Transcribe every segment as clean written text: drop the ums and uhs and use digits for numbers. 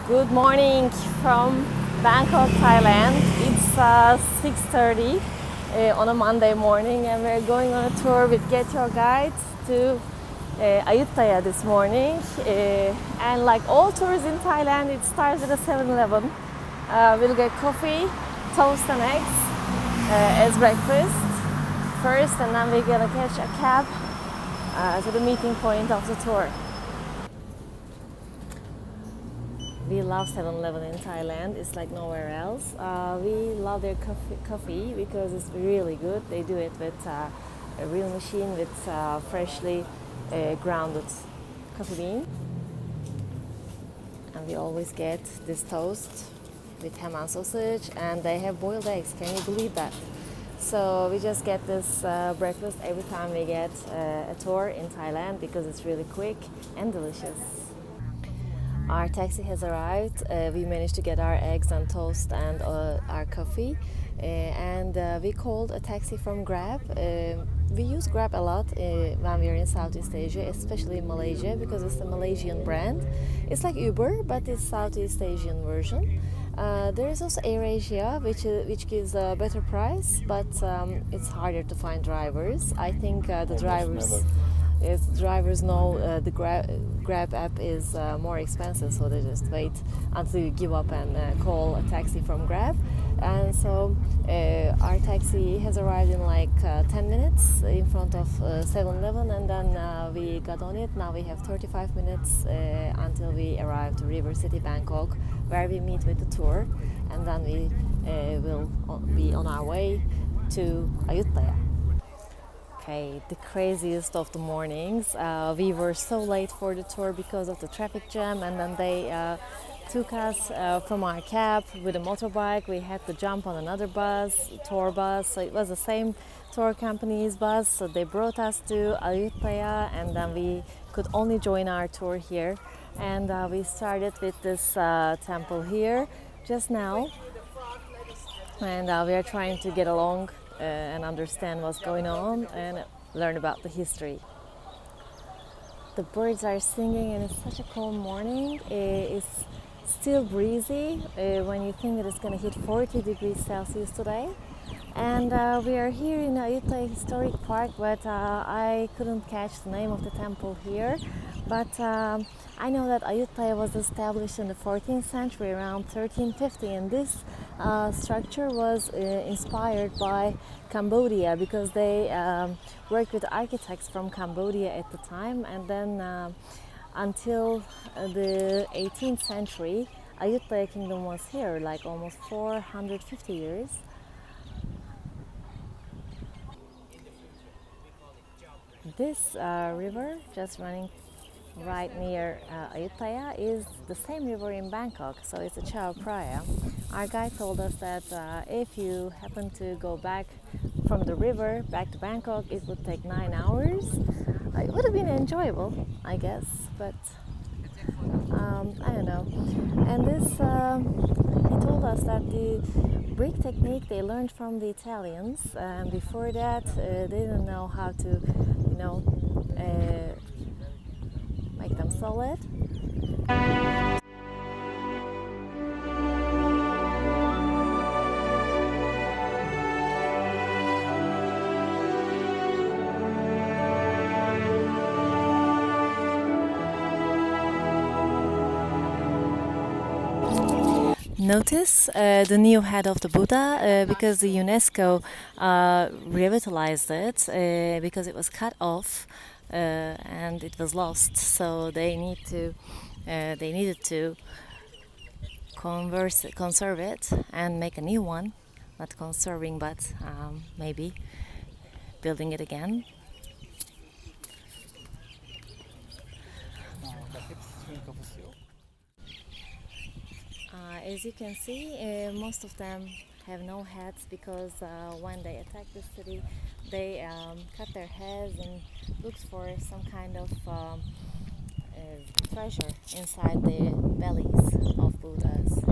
Good morning from Bangkok, Thailand. It's 6:30 on a Monday morning, and we're going on a tour with Get Your Guide to Ayutthaya this morning. And like all tours in Thailand, it starts at a 7-Eleven. We'll get coffee, toast and eggs as breakfast first, and then we're gonna catch a cab to the meeting point of the tour. We love 7-Eleven in Thailand. It's like nowhere else. We love their coffee because it's really good. They do it with a real machine with freshly grounded coffee bean. And we always get this toast with ham and sausage, and they have boiled eggs. Can you believe that? So we just get this breakfast every time we get a tour in Thailand because it's really quick and delicious. Our taxi has arrived. We managed to get our eggs and toast and our coffee. And we called a taxi from Grab. We use Grab a lot when we are in Southeast Asia, especially in Malaysia, because it's a Malaysian brand. It's like Uber, but it's Southeast Asian version. There is also AirAsia, which gives a better price, but it's harder to find drivers. I think the drivers. Yes, drivers know the Grab app is more expensive, so they just wait until you give up and call a taxi from Grab. And so our taxi has arrived in like 10 minutes in front of 7-Eleven, and then we got on it. Now we have 35 minutes until we arrive to River City, Bangkok, where we meet with the tour, and then we will be on our way to Ayutthaya. Okay, the craziest of the mornings. We were so late for the tour because of the traffic jam, and then they took us from our cab with a motorbike. We had to jump on another bus, tour bus. So it was the same tour company's bus. So they brought us to Ayutthaya, and then we could only join our tour here. And we started with this temple here just now, and we are trying to get along and understand what's going on and learn about the history. The birds are singing, and it's such a calm morning. It's still breezy when you think that it's going to hit 40 degrees Celsius today. And we are here in Ayutthaya Historic Park, but I couldn't catch the name of the temple here. But I know that Ayutthaya was established in the 14th century, around 1350, and this structure was inspired by Cambodia because they worked with architects from Cambodia at the time, and then until the 18th century, Ayutthaya Kingdom was here, like almost 450 years. This river just running right near Ayutthaya is the same river in Bangkok, so it's a Chao Phraya. Our guide told us that if you happen to go back from the river back to Bangkok, it would take 9 hours. It would have been enjoyable, I guess, but I don't know. And this, he told us that the brick technique they learned from the Italians, and before that they didn't know how to, make them solid. Notice the new head of the Buddha because the UNESCO revitalized it because it was cut off and it was lost. So they needed to conserve it and make a new one. Not conserving, but maybe building it again. As you can see, most of them have no heads because when they attack the city, they cut their heads and look for some kind of treasure inside the bellies of Buddhas.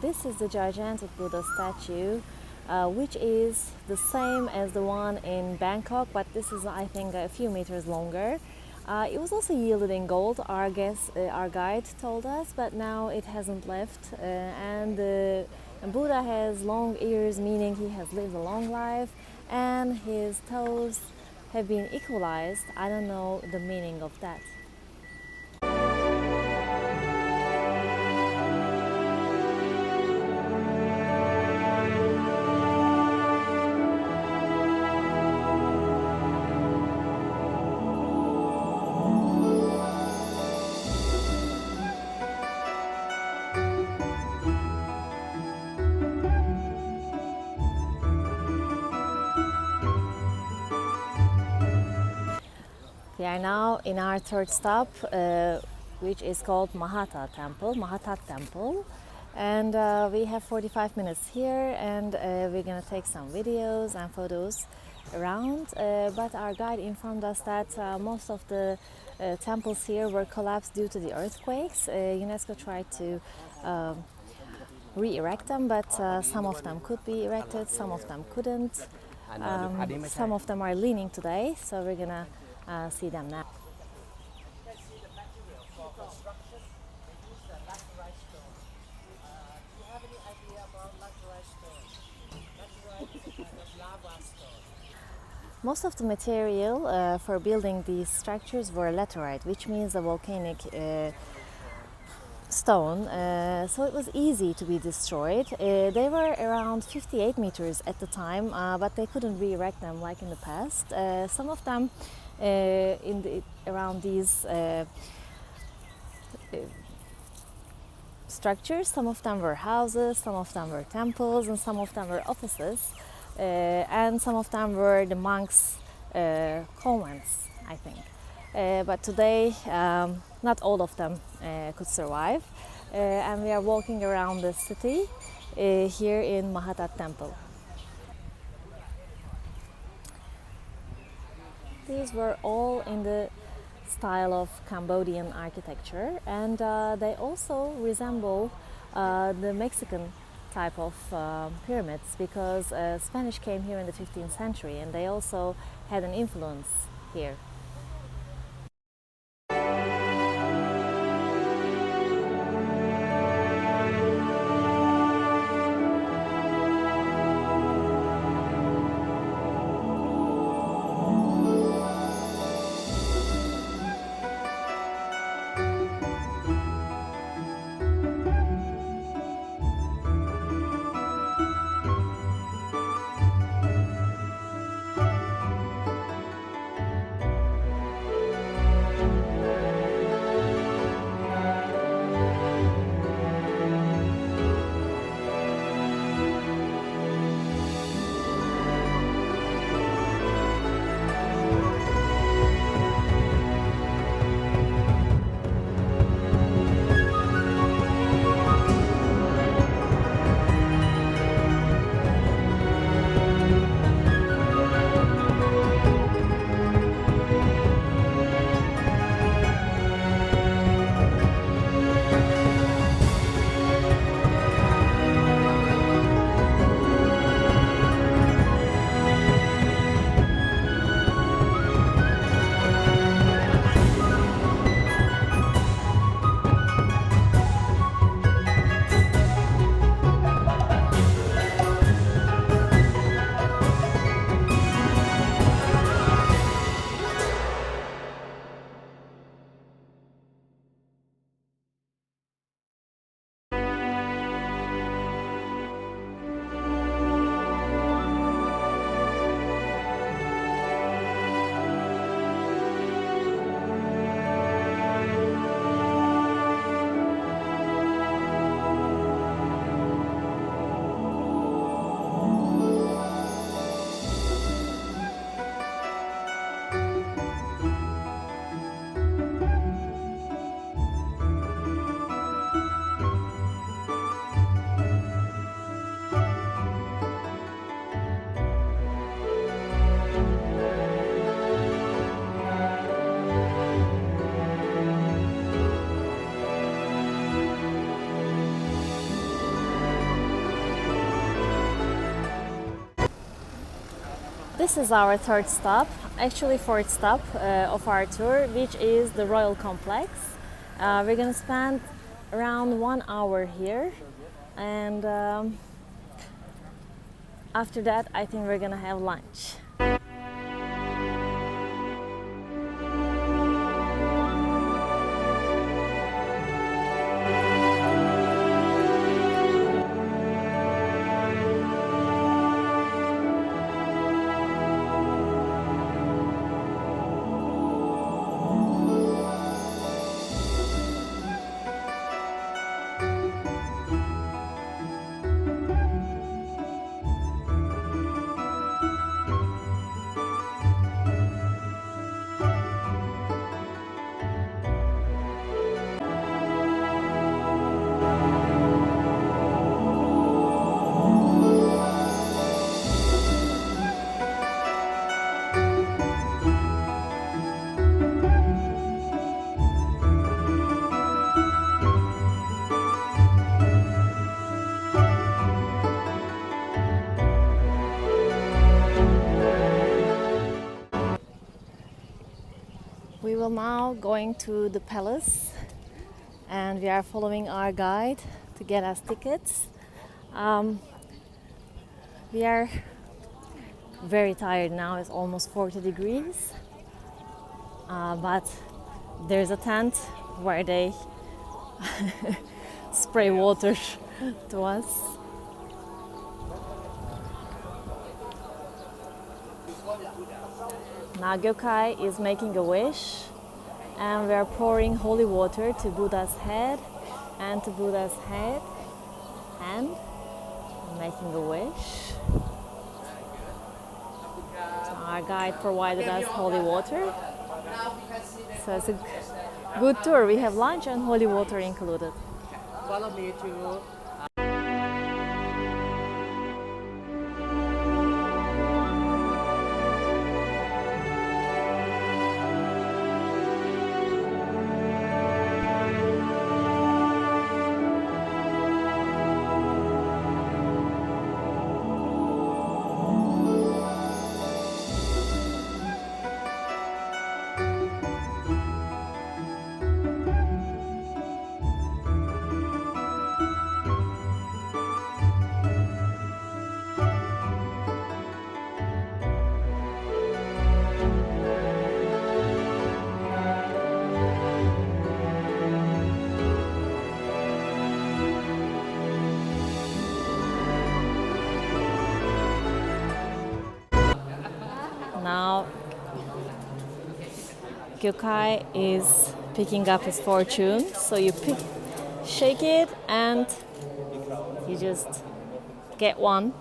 this is the gigantic Buddha statue, which is the same as the one in Bangkok, but this is, I think, a few meters longer. It was also yielded in gold, our guide told us, but now it hasn't left. And Buddha has long ears, meaning he has lived a long life, and his toes have been equalized. I don't know the meaning of that. We are now in our third stop, which is called Mahata Temple, and we have 45 minutes here, and we're gonna take some videos and photos around. But our guide informed us that most of the temples here were collapsed due to the earthquakes. UNESCO tried to re-erect them, but some of them could be erected, some of them couldn't. Some of them are leaning today, so we're gonna see them now. Most of the material for building these structures were laterite, which means a volcanic stone, so it was easy to be destroyed. They were around 58 meters at the time, but they couldn't re-erect them like in the past. Some of them around these structures, some of them were houses, some of them were temples, and some of them were offices, and some of them were the monks' convents, I think. But today, not all of them could survive, and we are walking around the city here in Mahata Temple. These were all in the style of Cambodian architecture, and they also resemble the Mexican type of pyramids, because Spanish came here in the 15th century, and they also had an influence here. This is our third stop, actually fourth stop of our tour, which is the Royal Complex. We're gonna spend around 1 hour here, and after that I think we're gonna have lunch. We will now going to the palace, and we are following our guide to get us tickets. We are very tired now, it's almost 40 degrees, but there's a tent where they spray water to us. Now Gokay is making a wish, and we are pouring holy water to Buddha's head and to Buddha's head, and making a wish. So our guide provided us holy water, so it's a good tour. We have lunch and holy water included. Follow me to Now Gokay is picking up his fortune, so you shake it and you just get one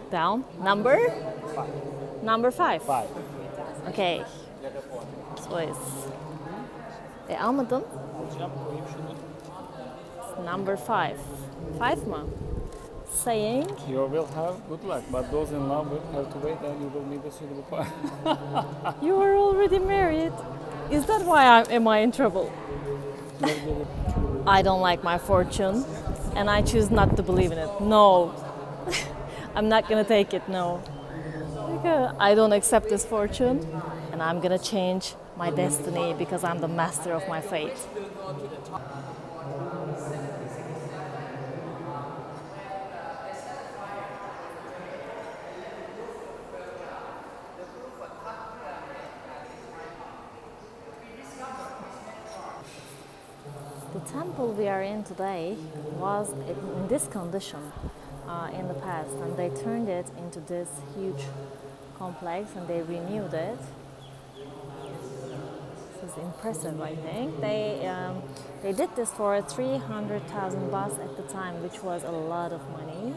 down. Number 5. Okay. So it's almadın. Number 5. 5 mı? Saying you will have good luck, but those in love will have to wait and you will need a suitable partner. you are already married. Is that why am I in trouble? I don't like my fortune, and I choose not to believe in it. No, I'm not gonna take it. No, I don't accept this fortune, and I'm gonna change my destiny because I'm the master of my fate. The temple we are in today was in this condition in the past, and they turned it into this huge complex and they renewed it. This is impressive, I think. They did this for 300,000 baht at the time, which was a lot of money.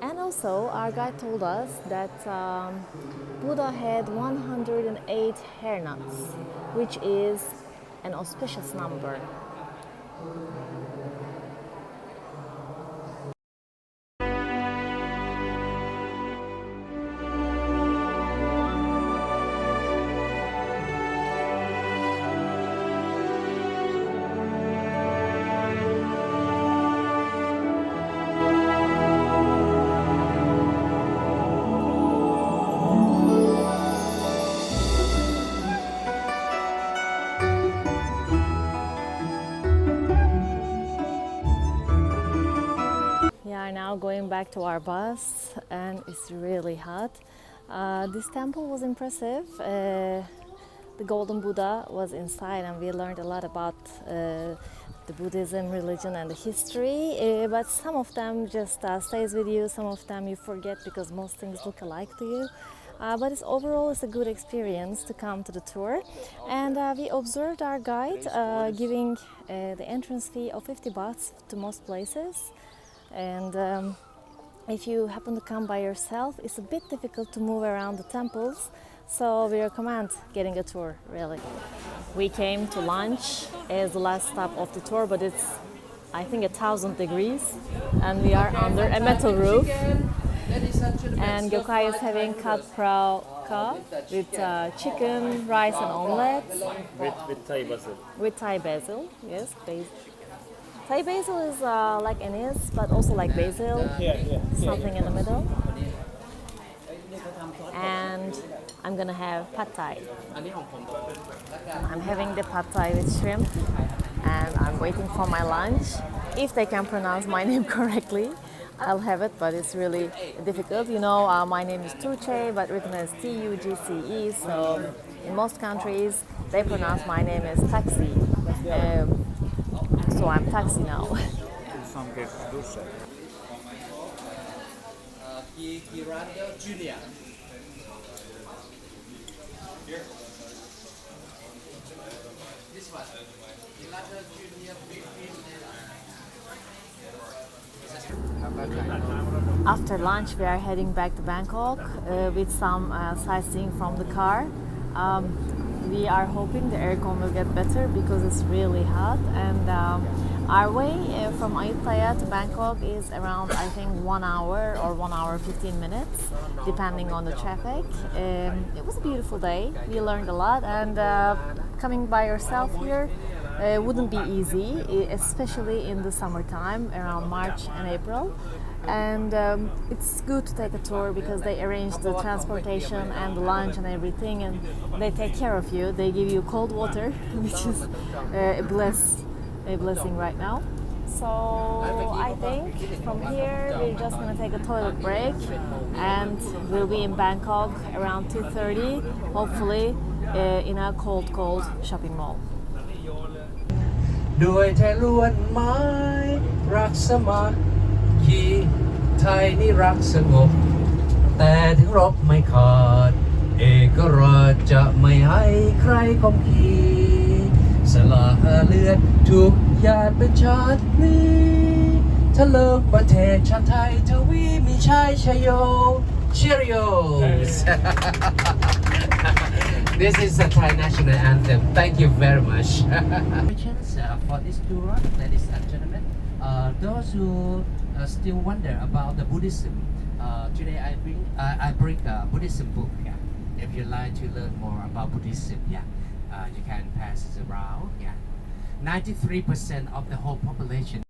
And also, our guide told us that Buddha had 108 hair nuts, which is an auspicious number. going back to our bus, and it's really hot. This temple was impressive. The Golden Buddha was inside, and we learned a lot about the Buddhism, religion, and the history. But some of them just stays with you. Some of them you forget because most things look alike to you. But overall, it's a good experience to come to the tour. And we observed our guide giving the entrance fee of 50 bahts to most places. And if you happen to come by yourself, it's a bit difficult to move around the temples. So we recommend getting a tour, really. We came to lunch as the last stop of the tour, but it's, I think, 1,000 degrees. And we are under a metal roof. And Gokay is having kat prao ka with chicken, rice and omelette. With Thai basil. With Thai basil, yes. Thai basil is like anise, but also like basil. Something in the middle. And I'm gonna have pad thai. I'm having the pad thai with shrimp, and I'm waiting for my lunch. If they can pronounce my name correctly, I'll have it, but it's really difficult. You know, my name is Tugce, but written as Tugce. So in most countries, they pronounce my name as Taxi. So I'm Taxi now. Some get Tugce. Junior. This one. Junior. After lunch, we are heading back to Bangkok with some sightseeing from the car. We are hoping the aircon will get better because it's really hot, and our way from Ayutthaya to Bangkok is around, I think, 1 hour or 1 hour 15 minutes, depending on the traffic. It was a beautiful day. We learned a lot, and coming by yourself here wouldn't be easy, especially in the summertime around March and April. And it's good to take a tour because they arrange the transportation and the lunch and everything, and they take care of you. They give you cold water, which is a blessing right now. So I think from here we're just gonna take a toilet break, and we'll be in Bangkok around 2:30, hopefully in a cold shopping mall. ด้วยแท้ล้วนไม้รักสมัครคีไทยนี่รักสงบแต่ถึงรบไม่ขาดเอกราชจะไม่ให้ใครข่มขีสละเลือดทุกหยาดเป็นชาติพลีทะเลิกประเทศชาติไทยทวีมีชัยชโย Cheerios This is the Thai national anthem. Thank you very much. For this tour, ladies and gentlemen, those who still wonder about the Buddhism, today I bring a Buddhism book. Yeah. If you like to learn more about Buddhism, you can pass it around. 93% of the whole population